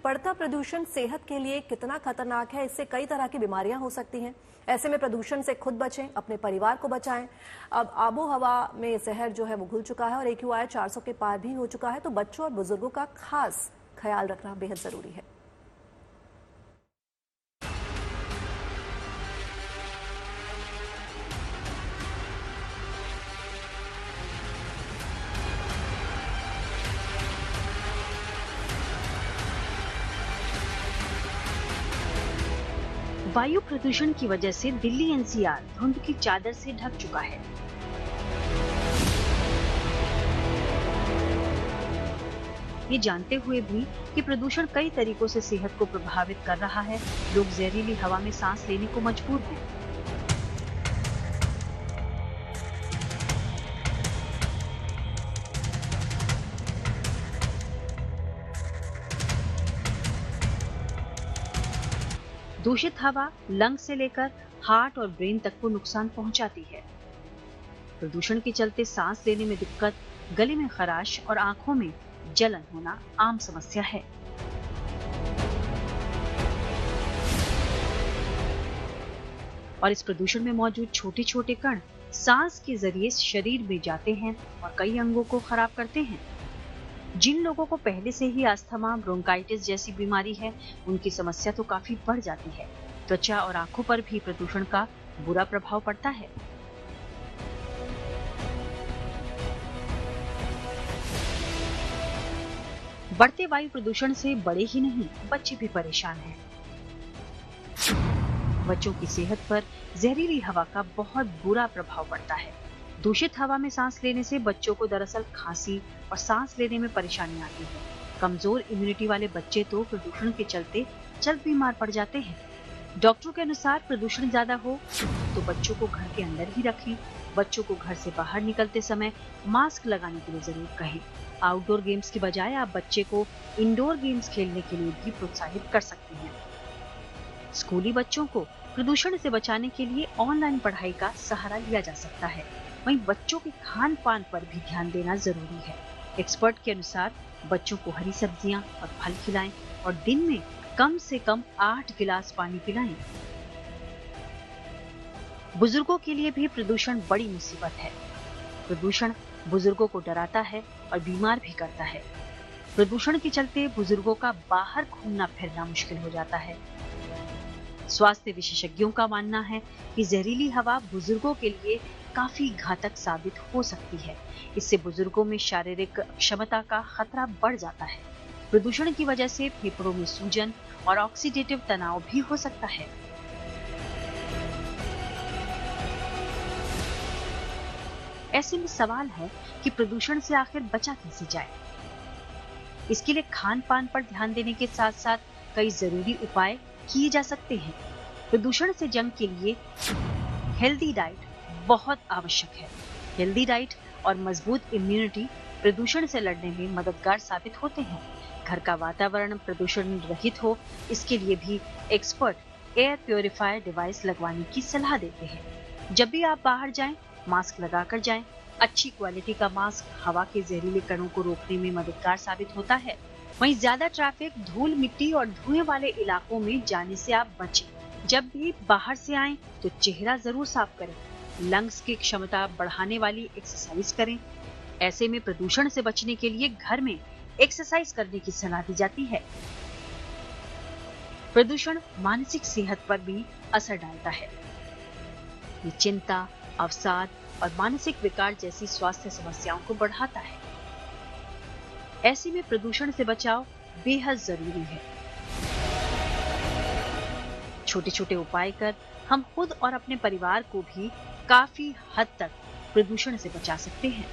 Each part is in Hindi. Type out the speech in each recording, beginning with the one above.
बढ़ता प्रदूषण सेहत के लिए कितना खतरनाक है, इससे कई तरह की बीमारियां हो सकती हैं। ऐसे में प्रदूषण से खुद बचें, अपने परिवार को बचाएं। अब आबो हवा में जहर जो है वो घुल चुका है और AQI 400 के पार भी हो चुका है, तो बच्चों और बुजुर्गों का खास ख्याल रखना बेहद जरूरी है। वायु प्रदूषण की वजह से दिल्ली NCR धुंध की चादर से ढक चुका है। ये जानते हुए भी कि प्रदूषण कई तरीकों से सेहत को प्रभावित कर रहा है, लोग जहरीली हवा में सांस लेने को मजबूर हैं। दूषित हवा लंग से लेकर हार्ट और ब्रेन तक को नुकसान पहुंचाती है। प्रदूषण के चलते सांस लेने में दिक्कत, गले में खराश और आंखों में जलन होना आम समस्या है। और इस प्रदूषण में मौजूद छोटे छोटे कण सांस के जरिए शरीर में जाते हैं और कई अंगों को खराब करते हैं। जिन लोगों को पहले से ही अस्थमा, ब्रोंकाइटिस जैसी बीमारी है, उनकी समस्या तो काफी बढ़ जाती है। त्वचा और आंखों पर भी प्रदूषण का बुरा प्रभाव पड़ता है। बढ़ते वायु प्रदूषण से बड़े ही नहीं, बच्चे भी परेशान हैं। बच्चों की सेहत पर जहरीली हवा का बहुत बुरा प्रभाव पड़ता है। दूषित हवा में सांस लेने से बच्चों को दरअसल खांसी और सांस लेने में परेशानी आती है। कमजोर इम्यूनिटी वाले बच्चे तो प्रदूषण के चलते जल्द बीमार पड़ जाते हैं। डॉक्टरों के अनुसार प्रदूषण ज्यादा हो तो बच्चों को घर के अंदर ही रखें। बच्चों को घर से बाहर निकलते समय मास्क लगाने के लिए जरूर कहें। आउटडोर गेम्स की बजाय आप बच्चे को इंडोर गेम्स खेलने के लिए भी प्रोत्साहित कर सकते हैं। स्कूली बच्चों को प्रदूषण से बचाने के लिए ऑनलाइन पढ़ाई का सहारा लिया जा सकता है। वहीं बच्चों के खान पान पर भी ध्यान देना जरूरी है। एक्सपर्ट के अनुसार बच्चों को हरी सब्जियां और फल खिलाएं और दिन में कम से कम 8 गिलास पानी पिलाएं। बुजुर्गों के लिए भी प्रदूषण बड़ी मुसीबत है। प्रदूषण बुजुर्गों को डराता है और बीमार भी करता है। प्रदूषण के चलते बुजुर्गों का बाहर घूमना फिरना मुश्किल हो जाता है। स्वास्थ्य विशेषज्ञों का मानना है कि जहरीली हवा बुजुर्गों के लिए काफी घातक साबित हो सकती है। इससे बुजुर्गों में शारीरिक क्षमता का खतरा बढ़ जाता है। प्रदूषण की वजह से फेफड़ों में सूजन और ऑक्सीडेटिव तनाव भी हो सकता है। ऐसे में सवाल है कि प्रदूषण से आखिर बचा कैसे जाए। इसके लिए खान पान पर ध्यान देने के साथ साथ कई जरूरी उपाय किए जा सकते हैं। प्रदूषण से जंग के लिए हेल्दी डाइट बहुत आवश्यक है। हेल्दी डाइट और मजबूत इम्यूनिटी प्रदूषण से लड़ने में मददगार साबित होते हैं। घर का वातावरण प्रदूषण रहित हो, इसके लिए भी एक्सपर्ट एयर प्योरीफायर डिवाइस लगवाने की सलाह देते हैं। जब भी आप बाहर जाएं, मास्क लगाकर जाएं। अच्छी क्वालिटी का मास्क हवा के जहरीले कणों को रोकने में मददगार साबित होता है। वहीं ज्यादा ट्रैफिक, धूल, मिट्टी और धुएं वाले इलाकों में जाने से आप बचें। जब भी बाहर से आएं तो चेहरा जरूर साफ करें। लंग्स की क्षमता बढ़ाने वाली एक्सरसाइज करें। ऐसे में प्रदूषण से बचने के लिए घर में एक्सरसाइज करने की सलाह दी जाती है। प्रदूषण मानसिक सेहत पर भी असर डालता है। ये चिंता, अवसाद और मानसिक विकार जैसी स्वास्थ्य समस्याओं को बढ़ाता है। ऐसे में प्रदूषण से बचाव बेहद जरूरी है। छोटे छोटे उपाय कर हम खुद और अपने परिवार को भी काफी हद तक प्रदूषण से बचा सकते हैं।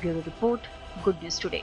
Bureau report, good news today.